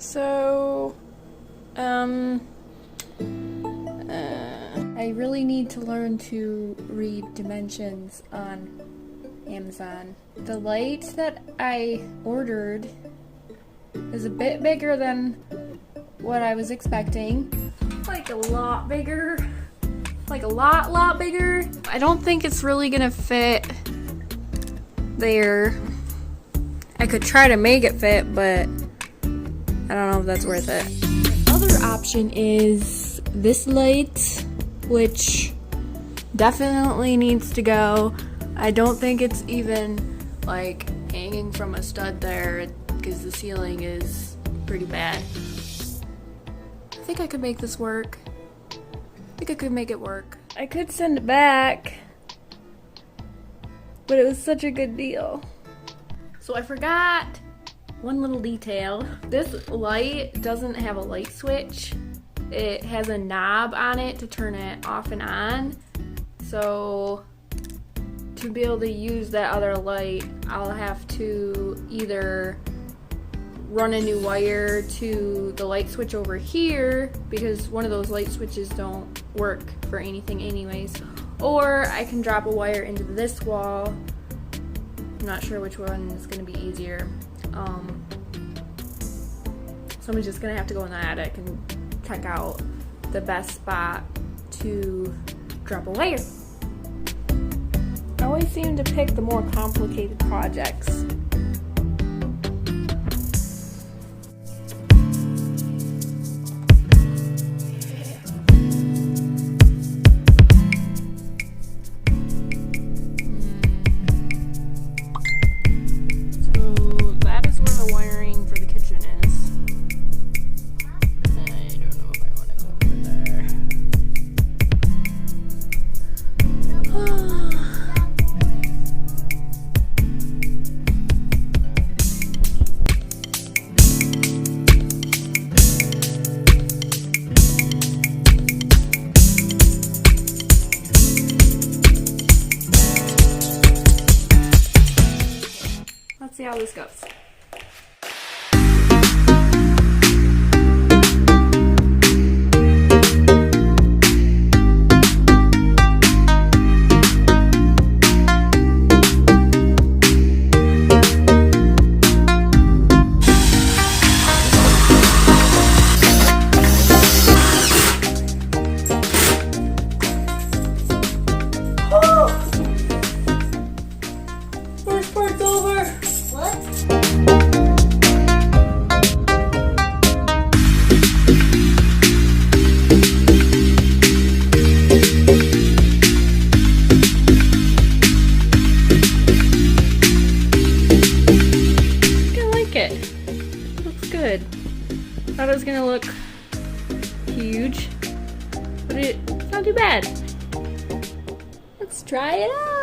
So, I really need to learn to read dimensions on Amazon. The light that I ordered is a bit bigger than what I was expecting. Like a lot bigger. Like a lot bigger. I don't think it's really gonna fit there. I could try to make it fit, but I don't know if that's worth it. The other option is this light, which definitely needs to go. I don't think it's even like hanging from a stud there because the ceiling is pretty bad. I think I could make this work. I think I could make it work. I could send it back, but it was such a good deal. So I forgot one little detail. This light doesn't have a light switch. It has a knob on it to turn it off and on. So to be able to use that other light, I'll have to either run a new wire to the light switch over here, because one of those light switches don't work for anything anyways, or I can drop a wire into this wall. I'm not sure which one is going to be easier. Someone's just going to have to go in the attic and check out the best spot to drop a wire. I always seem to pick the more complicated projects. Let's see how this goes. First part's over. What? I like it. It looks good. Thought it was gonna look huge, but it's not too bad. Let's try it out.